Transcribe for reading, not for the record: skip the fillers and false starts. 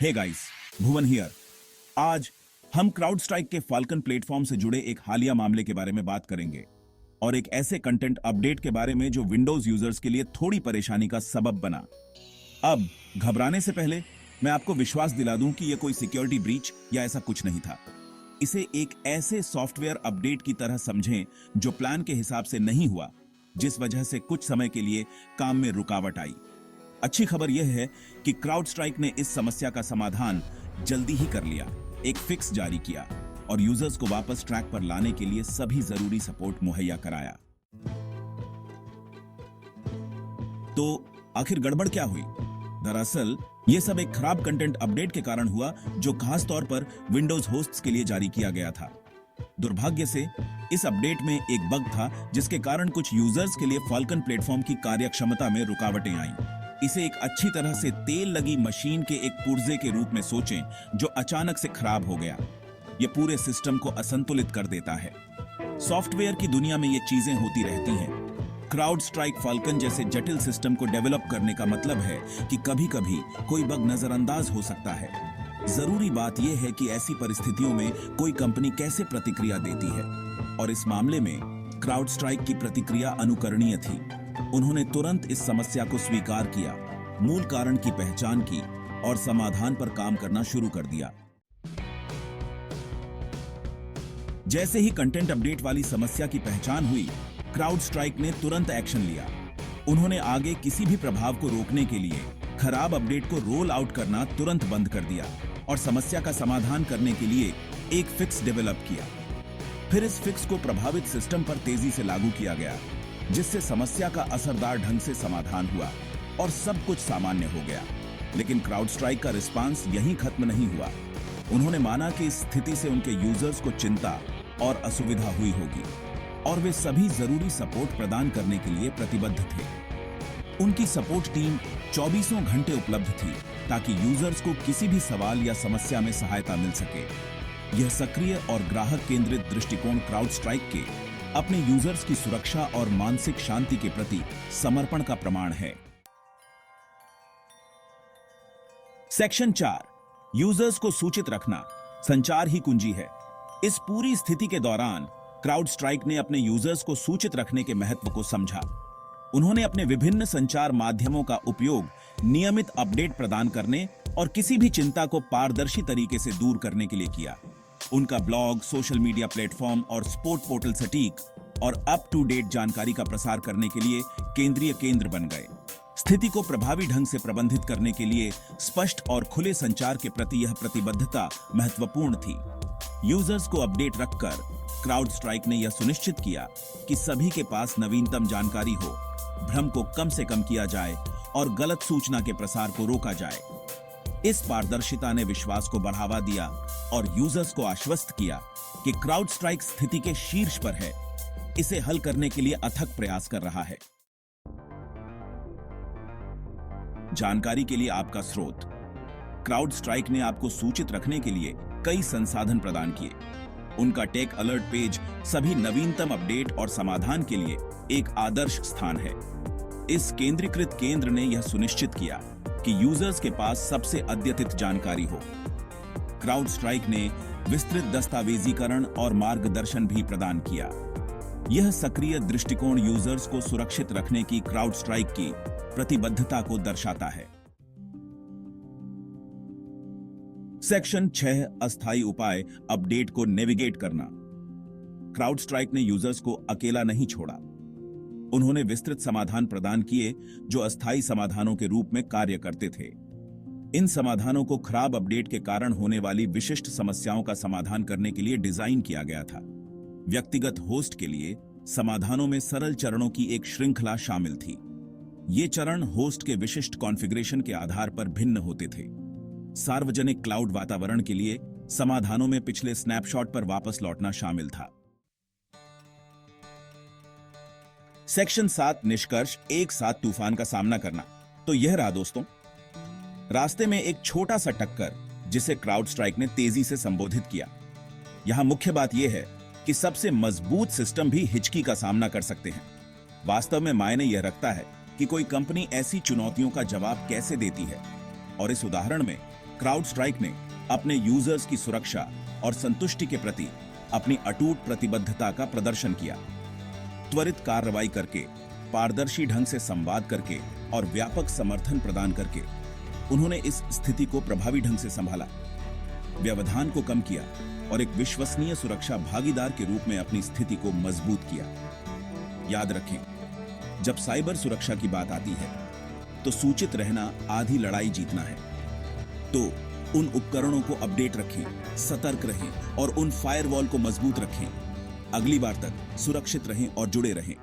Hey guys, Bhuvan here. आज हम crowd strike के फाल्कन प्लेटफॉर्म से जुड़े एक हालिया मामले के बारे में बात करेंगे और एक ऐसे कंटेंट अपडेट के बारे में जो विंडोज यूजर्स के लिए थोड़ी परेशानी का सबब बना। अब घबराने से पहले मैं आपको विश्वास दिला दूं कि यह कोई सिक्योरिटी ब्रीच या ऐसा कुछ नहीं था। इसे एक ऐसे सॉफ्टवेयर अपडेट की तरह समझें जो प्लान के हिसाब से नहीं हुआ, जिस वजह से कुछ समय के लिए काम में रुकावट आई। अच्छी खबर यह है कि क्राउड स्ट्राइक ने इस समस्या का समाधान जल्दी ही कर लिया, एक फिक्स जारी किया और यूजर्स को वापस ट्रैक पर लाने के लिए सभी जरूरी सपोर्ट मुहैया कराया। तो आखिर गड़बड़ क्या हुई? दरअसल यह सब एक खराब कंटेंट अपडेट के कारण हुआ जो खास तौर पर विंडोज होस्ट्स के लिए जारी किया गया था। दुर्भाग्य से इस अपडेट में एक बग था जिसके कारण कुछ यूजर्स के लिए फाल्कन प्लेटफॉर्म की कार्यक्षमता में रुकावटें आईं। इसे एक अच्छी तरह से तेल लगी मशीन के एक पुर्जे के रूप में सोचें जो अचानक से खराब हो गया। यह पूरे सिस्टम को असंतुलित कर देता है। सॉफ्टवेयर की दुनिया में ये चीजें होती रहती हैं। क्राउड स्ट्राइक फाल्कन जैसे जटिल सिस्टम को डेवलप करने का मतलब है कि कभी-कभी कोई बग नजरअंदाज हो सकता है। जरूरी बात यह है कि ऐसी परिस्थितियों में कोई कंपनी कैसे प्रतिक्रिया देती है, और इस मामले में क्राउड स्ट्राइक की प्रतिक्रिया अनुकरणीय थी। उन्होंने तुरंत इस समस्या को स्वीकार किया, मूल कारण की पहचान की और समाधान पर काम करना शुरू कर दिया। जैसे ही कंटेंट अपडेट वाली समस्या की पहचान हुई, क्राउड स्ट्राइक ने तुरंत एक्शन लिया। उन्होंने आगे किसी भी प्रभाव को रोकने के लिए खराब अपडेट को रोल आउट करना तुरंत बंद कर दिया और समस्या का समाधान करने के लिए एक फिक्स डेवलप किया। फिर इस फिक्स को प्रभावित सिस्टम पर तेजी से लागू किया गया, जिससे समस्या का असरदार ढंग से समाधान हुआ और सब कुछ सामान्य हो गया। लेकिन क्राउड स्ट्राइक का रिस्पांस यहीं खत्म नहीं हुआ। उन्होंने माना कि इस स्थिति से उनके यूजर्स को चिंता और असुविधा हुई होगी और वे सभी जरूरी सपोर्ट प्रदान करने के लिए प्रतिबद्ध थे। उनकी सपोर्ट टीम 24 घंटे उपलब्ध थी ताकि यूजर्स को किसी भी सवाल या समस्या में सहायता मिल सके। यह सक्रिय और ग्राहक केंद्रित दृष्टिकोण क्राउड स्ट्राइक के अपने यूजर्स की सुरक्षा और मानसिक शांति के प्रति समर्पण का प्रमाण है। सेक्शन 4, यूजर्स को सूचित रखना। संचार ही कुंजी है। इस पूरी स्थिति के दौरान क्राउड स्ट्राइक ने अपने यूजर्स को सूचित रखने के महत्व को समझा। उन्होंने अपने विभिन्न संचार माध्यमों का उपयोग नियमित अपडेट प्रदान करने और किसी भी चिंता को पारदर्शी तरीके से दूर करने के लिए किया। उनका ब्लॉग, सोशल मीडिया प्लेटफॉर्म और सपोर्ट पोर्टल सटीक और अप टू डेट जानकारी का प्रसार करने के लिए केंद्रीय केंद्र बन गए। स्थिति को प्रभावी ढंग से प्रबंधित करने के लिए स्पष्ट और खुले संचार के प्रति यह प्रतिबद्धता महत्वपूर्ण थी। यूजर्स को अपडेट रखकर क्राउड स्ट्राइक ने यह सुनिश्चित किया कि सभी के पास नवीनतम जानकारी हो, भ्रम को कम से कम किया जाए और गलत सूचना के प्रसार को रोका जाए। इस पारदर्शिता ने विश्वास को बढ़ावा दिया और यूजर्स को आश्वस्त किया कि क्राउड स्ट्राइक स्थिति के शीर्ष पर है, इसे हल करने के लिए अथक प्रयास कर रहा है। जानकारी के लिए आपका स्रोत। क्राउड स्ट्राइक ने आपको सूचित रखने के लिए कई संसाधन प्रदान किए। उनका टेक अलर्ट पेज सभी नवीनतम अपडेट और समाधान के लिए एक आदर्श स्थान है। इस केंद्रीकृत केंद्र ने यह सुनिश्चित किया कि यूजर्स के पास सबसे अद्यतित जानकारी हो। क्राउड स्ट्राइक ने विस्तृत दस्तावेजीकरण और मार्गदर्शन भी प्रदान किया। यह सक्रिय दृष्टिकोण यूजर्स को सुरक्षित रखने की क्राउड स्ट्राइक की प्रतिबद्धता को दर्शाता है। सेक्शन 6, अस्थायी उपाय, अपडेट को नेविगेट करना। क्राउड स्ट्राइक ने यूजर्स को अकेला नहीं छोड़ा। उन्होंने विस्तृत समाधान प्रदान किए जो अस्थायी समाधानों के रूप में कार्य करते थे। इन समाधानों को खराब अपडेट के कारण होने वाली विशिष्ट समस्याओं का समाधान करने के लिए डिजाइन किया गया था। व्यक्तिगत होस्ट के लिए समाधानों में सरल चरणों की एक श्रृंखला शामिल थी। ये चरण होस्ट के विशिष्ट कॉन्फ़िगरेशन के आधार पर भिन्न होते थे। सार्वजनिक क्लाउड वातावरण के लिए समाधानों में पिछले स्नैपशॉट पर वापस लौटना शामिल था। सेक्शन 7, निष्कर्ष, एक साथ तूफान का सामना करना। तो यह रहा दोस्तों, रास्ते में एक छोटा सा टक्कर जिसे क्राउड स्ट्राइक ने तेजी से संबोधित किया। यहां मुख्य बात यह है कि सबसे मजबूत सिस्टम भी हिचकी का सामना कर सकते हैं। वास्तव में मायने यह रखता है कि कोई कंपनी ऐसी चुनौतियों का जवाब कैसे देती है, और इस उदाहरण में क्राउड स्ट्राइक ने अपने यूजर्स की सुरक्षा और संतुष्टि के प्रति अपनी अटूट प्रतिबद्धता का प्रदर्शन किया। त्वरित कार्रवाई करके, पारदर्शी ढंग से संवाद करके और व्यापक समर्थन प्रदान करके उन्होंने इस स्थिति को प्रभावी ढंग से संभाला, व्यवधान को कम किया और एक विश्वसनीय सुरक्षा भागीदार के रूप में अपनी स्थिति को मजबूत किया। याद रखें, जब साइबर सुरक्षा की बात आती है तो सूचित रहना आधी लड़ाई जीतना है। तो उन उपकरणों को अपडेट रखें, सतर्क रहें और उन फायरवॉल को मजबूत रखें। अगली बार तक सुरक्षित रहें और जुड़े रहें।